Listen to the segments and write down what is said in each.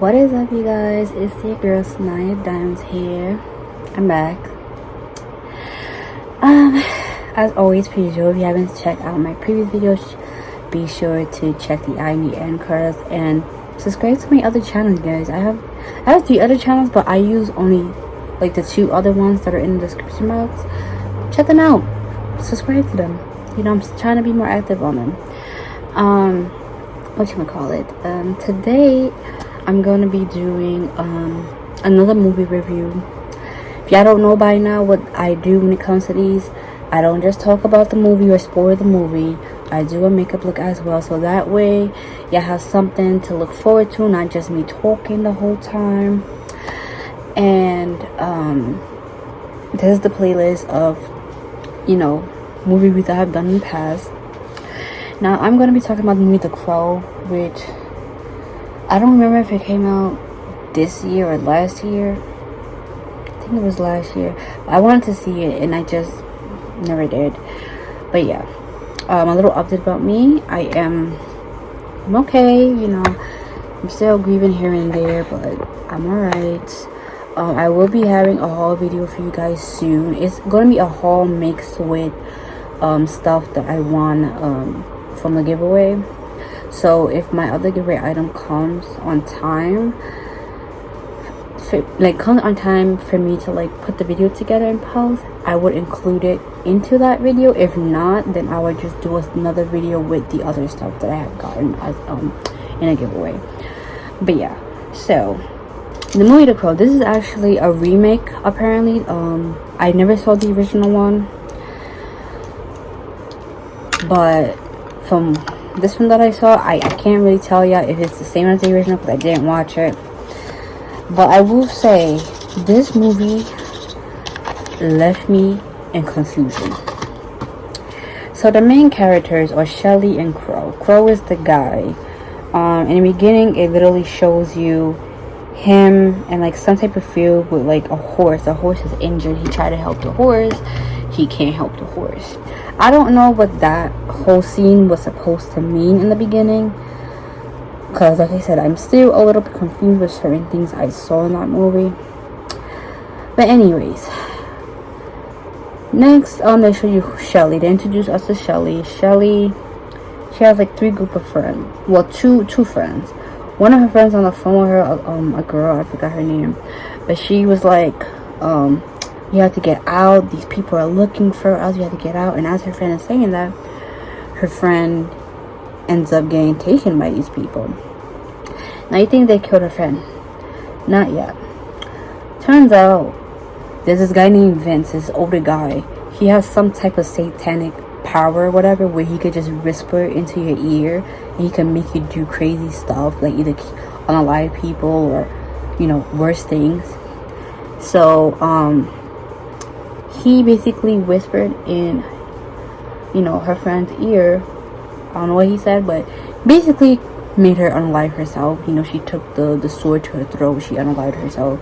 What is up, you guys? It's your girl Sanaya Diamonds here. I'm back. As always, per usual, if you haven't checked out my previous videos, be sure to check the I and the end cards and subscribe to my other channels, guys. I have 3 other channels, but I use only like the 2 other ones that are in the description box. Check them out. Subscribe to them. You know, I'm trying to be more active on them. Today I'm gonna be doing another movie review. If y'all don't know by now what I do when it comes to these, I don't just talk about the movie or spoil the movie. I do a makeup look as well, so that way y'all have something to look forward to, not just me talking the whole time. And this is the playlist of, you know, movie reviews that I've done in the past. Now I'm gonna be talking about the movie The Crow, which I don't remember if it came out this year or last year. I think it was last year. I wanted to see it and I just never did. But yeah, a little update about me. I'm okay, you know. I'm still grieving here and there, but I'm alright. I will be having a haul video for you guys soon. It's gonna be a haul mixed with stuff that I won from the giveaway. So if my other giveaway item comes on time, for me to like put the video together and post, I would include it into that video. If not, then I would just do another video with the other stuff that I have gotten as in a giveaway. But yeah, so the movie The Crow, this is actually a remake apparently. I never saw the original one, but from this one that I saw, I can't really tell ya if it's the same as the original because I didn't watch it. But I will say this movie left me in confusion. So the main characters are Shelly and Crow. Crow is the guy. In the beginning, it literally shows you him in like some type of field with like a horse. The horse is injured. He tried to help the horse. He can't help the horse. I don't know what that whole scene was supposed to mean in the beginning, because like I said, I'm still a little bit confused with certain things I saw in that movie. But anyways, next they show you Shelly. They introduce us to Shelly. Shelly, she has like 3 group of friends. Well, two friends. One of her friends on the phone with her, a girl, I forgot her name, but she was like, you have to get out, these people are looking for us, you have to get out. And as her friend is saying that, her friend ends up getting taken by these people. Now you think they killed her friend? Not yet. Turns out there's this guy named Vince, this older guy. He has some type of satanic power or whatever, where he could just whisper into your ear and he can make you do crazy stuff, like either unalive people or, you know, worse things. So he basically whispered in, you know, her friend's ear. I don't know what he said, but basically made her unalive herself. You know, she took the sword to her throat, she unalived herself.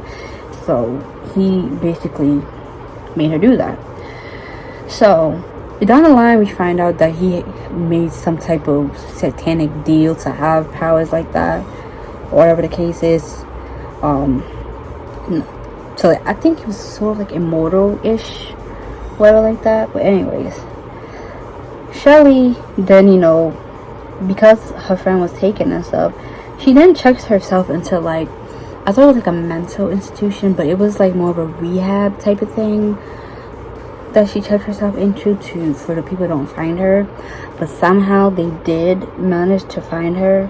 So he basically made her do that. So down the line, we find out that he made some type of satanic deal to have powers like that, or whatever the case is. So I think he was sort of like immortal-ish, whatever like that. But anyways, Shelly then, you know, because her friend was taken and stuff, she then checks herself into like, I thought it was like a mental institution, but it was like more of a rehab type of thing that she checked herself into for the people who don't find her. But somehow they did manage to find her.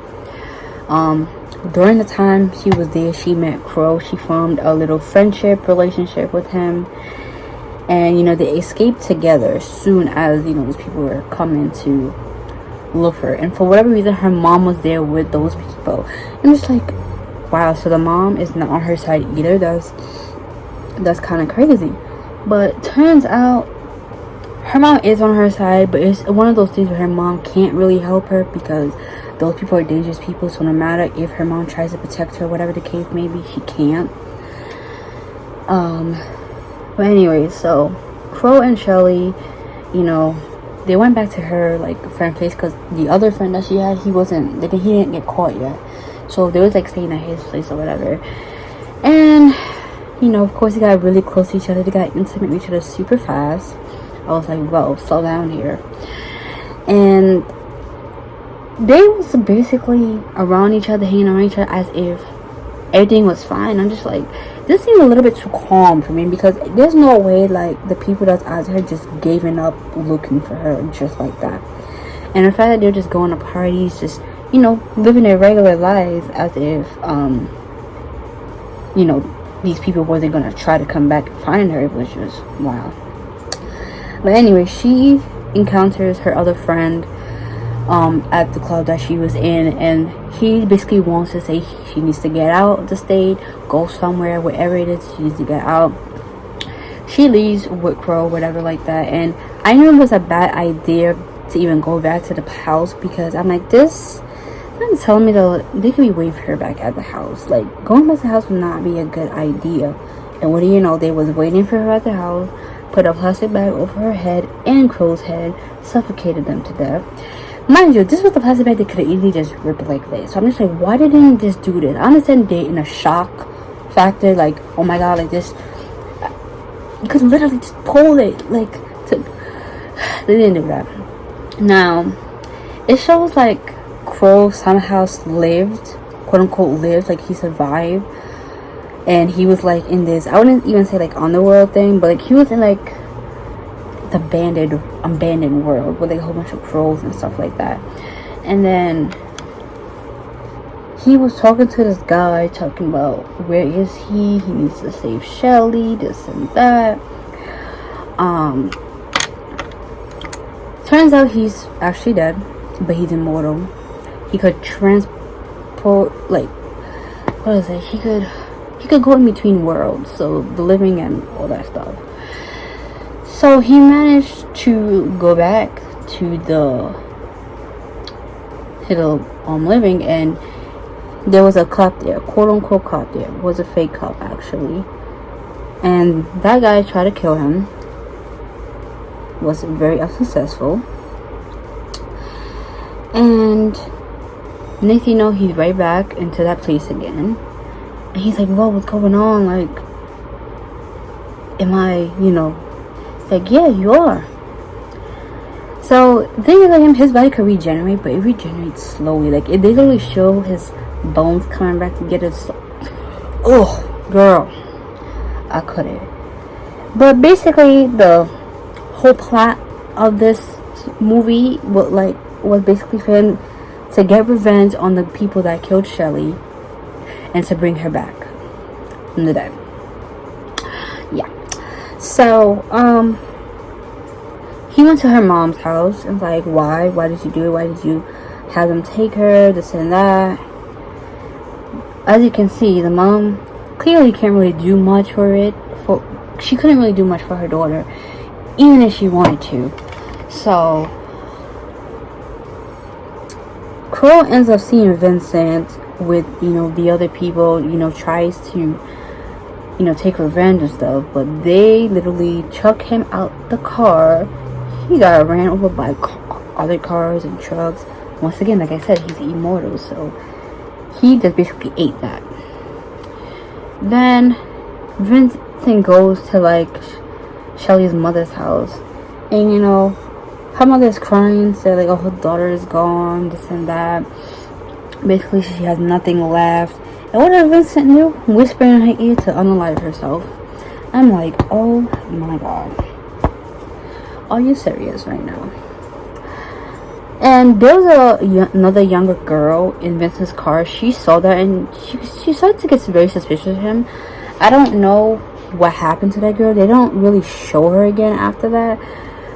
During the time she was there, she met Crow. She formed a little friendship relationship with him, and you know, they escaped together as soon as, you know, those people were coming to look for her. And for whatever reason, her mom was there with those people, and it's like, wow, so the mom is not on her side either. That's kind of crazy. But turns out her mom is on her side, but it's one of those things where her mom can't really help her because those people are dangerous people. So no matter if her mom tries to protect her, whatever the case may be, she can't. But anyways, so Crow and Shelly, you know, they went back to her like friend place because the other friend that she had, he didn't get caught yet. So they was like staying at his place or whatever. And you know, of course, they got really close to each other. They got intimate with each other super fast. I was like, whoa, slow down here. And they was basically around each other, hanging around each other as if everything was fine. I'm just like, this seemed a little bit too calm for me, because there's no way like the people that's out her just giving up looking for her just like that. And the fact that they're just going to parties, just, you know, living their regular lives as if you know, these people wasn't gonna try to come back and find her, it was just wow. But anyway, she encounters her other friend at the club that she was in, and he basically wants to say she needs to get out of the state, go somewhere, wherever it is she needs to get out. She leaves with Crow, whatever like that, and I knew it was a bad idea to even go back to the house, because I'm like, this I'm telling me that they could be waiting for her back at the house. Like, going back to the house would not be a good idea. And what do you know, they was waiting for her at the house, put a plastic bag over her head and Crow's head, suffocated them to death. Mind you, this was the plastic bag they could have easily just ripped like this. So I'm just like, why didn't they just do this? I understand they in a shock factor, like, oh my god, like this, you could literally just pull it, like, they didn't do that. Now, it shows like Crow somehow lived, quote unquote lived, like he survived, and he was like in this, I wouldn't even say like underworld thing, but like he was in like the abandoned world with like a whole bunch of crows and stuff like that. And then he was talking to this guy, talking about where is he needs to save Shelly, this and that. Turns out he's actually dead, but he's immortal. He could transport, like, what is it? He could go in between worlds, so the living and all that stuff. So he managed to go back to the living, and there was a cop there, quote unquote cop there. It was a fake cop actually, and that guy tried to kill him. Was very unsuccessful, and next you know, he's right back into that place again, and he's like, "Whoa, what's going on? Like, am I, you know?" It's like, "Yeah, you are." So the thing is, like, his body could regenerate, but it regenerates slowly. Like, it literally show his bones coming back together. Oh, girl, I couldn't. But basically, the whole plot of this movie was basically for him to get revenge on the people that killed Shelly and to bring her back from the dead. Yeah. So he went to her mom's house and was like, why did you do it? Why did you have them take her, this and that? As you can see, the mom clearly can't really do much she couldn't really do much for her daughter, even if she wanted to. So Crow ends up seeing Vincent with, you know, the other people, you know, tries to, you know, take revenge and stuff, but they literally chuck him out the car. He got ran over by other cars and trucks. Once again, like I said, he's immortal, so he just basically ate that. Then Vincent goes to like Shelly's mother's house, and you know, her mother is crying, saying like, oh, her daughter is gone, this and that. Basically, she has nothing left. And what does Vincent do? Whispering in her ear to unalive herself. I'm like, oh my god, are you serious right now? And there was another younger girl in Vincent's car. She saw that, and she started to get very suspicious of him. I don't know what happened to that girl. They don't really show her again after that,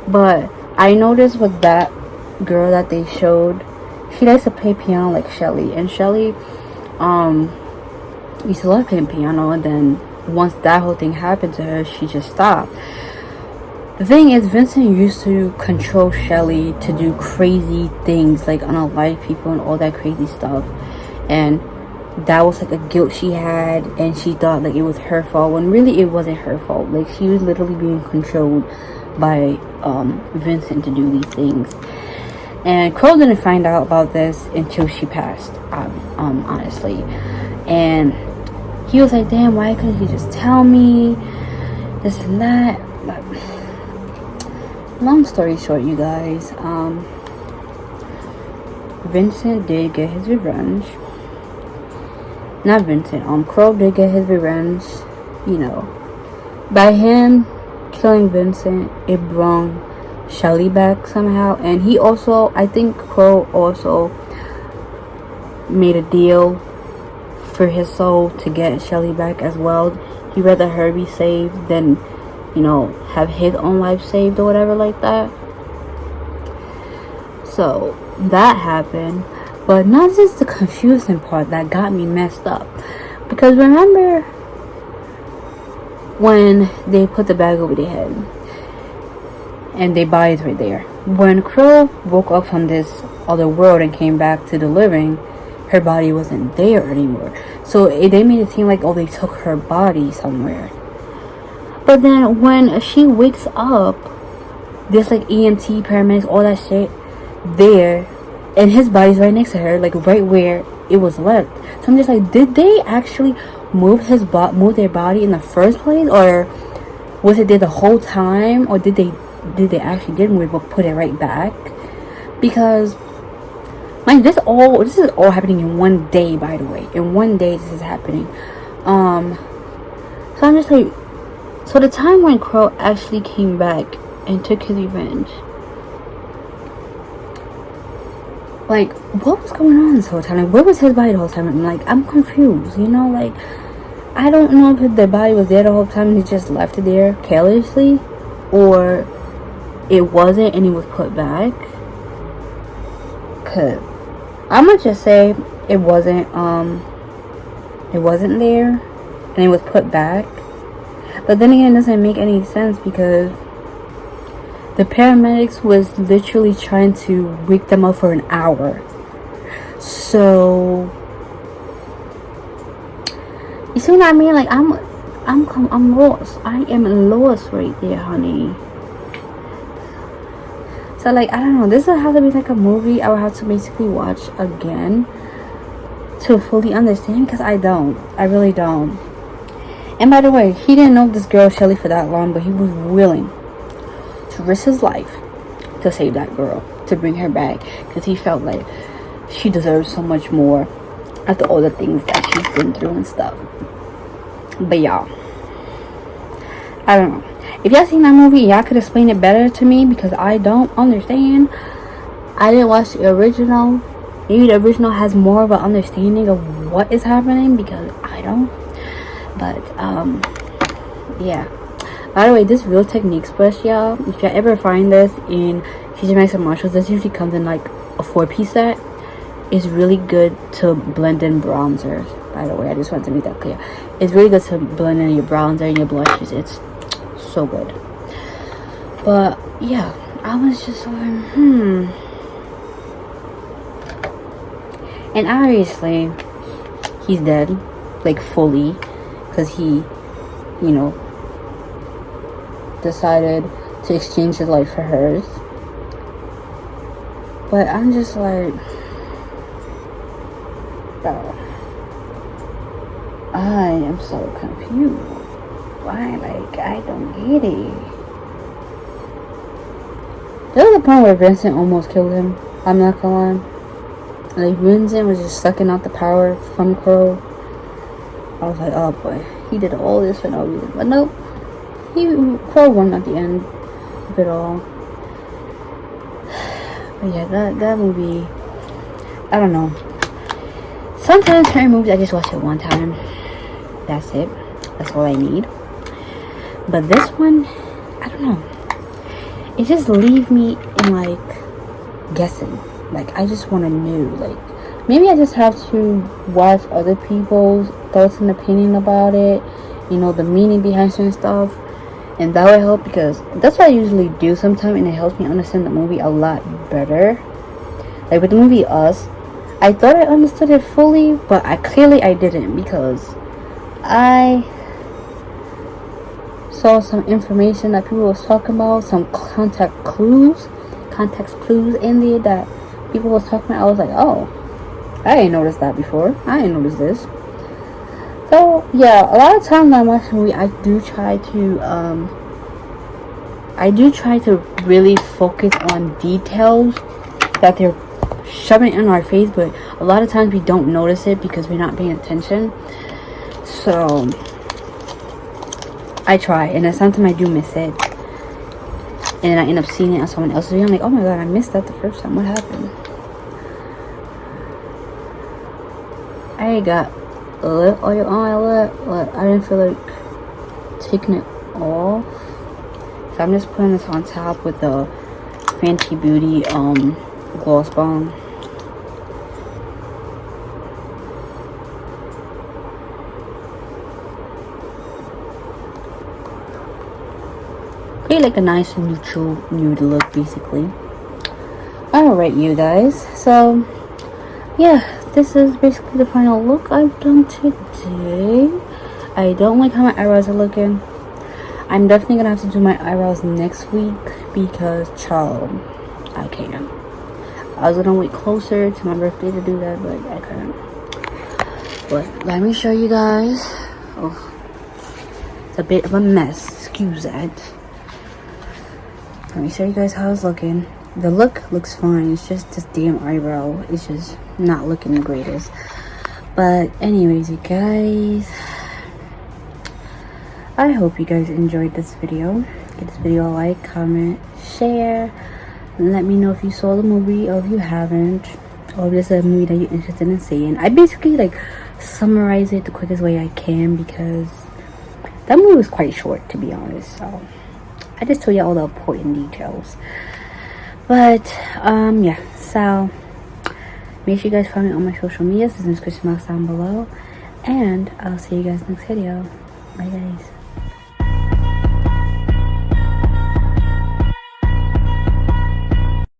but I noticed with that girl that they showed, she likes to play piano like Shelly, and Shelly used to love playing piano, and then once that whole thing happened to her, she just stopped. The thing is, Vincent used to control Shelly to do crazy things, like unalive people and all that crazy stuff, and that was like a guilt she had, and she thought like it was her fault, when really it wasn't her fault. Like, she was literally being controlled by Vincent to do these things. And Crow didn't find out about this until she passed, honestly. And he was like, damn, why couldn't he just tell me this and that? But long story short, you guys, Vincent did get his revenge. Not Vincent, Crow did get his revenge, you know. By him killing Vincent, it brought Shelly back somehow. And he also, I think Crow also made a deal for his soul to get Shelly back as well. He'd rather her be saved than, you know, have his own life saved or whatever like that. So that happened. But not just the confusing part that got me messed up. Because remember when they put the bag over their head and their bodies were there. When Crow woke up from this other world and came back to the living, her body wasn't there anymore. So they made it seem like, oh, they took her body somewhere. But then when she wakes up, there's like EMT, paramedics, all that shit there, and his body's right next to her, like right where it was left. So I'm just like, did they actually move their body in the first place, or was it there the whole time, or did they actually move it but put it right back? Because like this is all happening in one day, by the way. In one day this is happening. So I'm just like, so the time when Crow actually came back and took his revenge, like, what was going on this whole time? Like, where was his body the whole time? I'm confused, you know? Like, I don't know if the body was there the whole time and he just left it there carelessly, or it wasn't and it was put back. Cause I'm gonna just say it wasn't there and it was put back. But then again, it doesn't make any sense because the paramedics was literally trying to wake them up for an hour. So you see what I mean? Like, I'm lost. I am lost right there, honey. So like, I don't know. This would have to be like a movie I would have to basically watch again to fully understand, because I really don't. And by the way, he didn't know this girl Shelly for that long, but he was willing to risk his life to save that girl, to bring her back, because he felt like she deserves so much more after all the things that she's been through and stuff. But y'all, I don't know. If y'all seen that movie, y'all could explain it better to me, because I don't understand. I didn't watch the original. Maybe the original has more of an understanding of what is happening, because I don't. But yeah. By the way, this Real Techniques brush, y'all, if y'all ever find this in TJ Maxx or Marshalls, this usually comes in like a 4-piece set. It's really good to blend in bronzers. By the way, I just want to make that clear. It's really good to blend in your bronzer and your blushes. It's so good. But yeah, I was just like, And obviously, he's dead, like fully, because he, you know, decided to exchange his life for hers. But I'm just like, bro, I am so confused. Why? Like, I don't get it. There was a point where Vincent almost killed him. I'm not gonna lie. Like, Vincent was just sucking out the power from Crow. I was like, oh boy, he did all this for no reason. But nope, Crow won at the end of it all. But yeah, that movie, I don't know. Sometimes certain movies I just watch it one time. That's it. That's all I need. But this one, I don't know. It just leaves me in like guessing. Like, I just want to know. Like, maybe I just have to watch other people's thoughts and opinion about it. You know, the meaning behind certain stuff. And that would help, because that's what I usually do sometimes, and it helps me understand the movie a lot better. Like with the movie Us, I thought I understood it fully, but I didn't, because I saw some information that people was talking about, some context clues in there that people was talking about, I was like, oh, I ain't noticed that before. I ain't noticed this. So yeah, a lot of times when I'm watching a movie, I do try to really focus on details that they're shoving in our face, but a lot of times we don't notice it because we're not paying attention. So I try, and then sometimes I do miss it, and then I end up seeing it on someone else's video. I'm like, oh my god, I missed that the first time. What happened? I got a little oil on my lip, but I didn't feel like taking it off, so I'm just putting this on top with the Fenty Beauty gloss bomb. Create like a nice neutral nude look, basically. Alright, you guys, so yeah, this is basically the final look I've done today. I don't like how my eyebrows are looking. I'm definitely gonna have to do my eyebrows next week because, child, I can't. I was gonna wait closer to my birthday to do that, but I couldn't. But let me show you guys. Oh, it's a bit of a mess. Excuse that. Let me show you guys how it's looking. The look looks fine. It's just this damn eyebrow. It's just not looking the greatest. But anyways, you guys, I hope you guys enjoyed this video. Give this video a like, comment, share. Let me know if you saw the movie or if you haven't, or if there's a movie that you're interested in seeing. I basically like summarize it the quickest way I can because that movie was quite short, to be honest. So I just told you all the important details. But yeah, so make sure you guys follow me on my social medias. There's a description box down below, and I'll see you guys next video. Bye guys.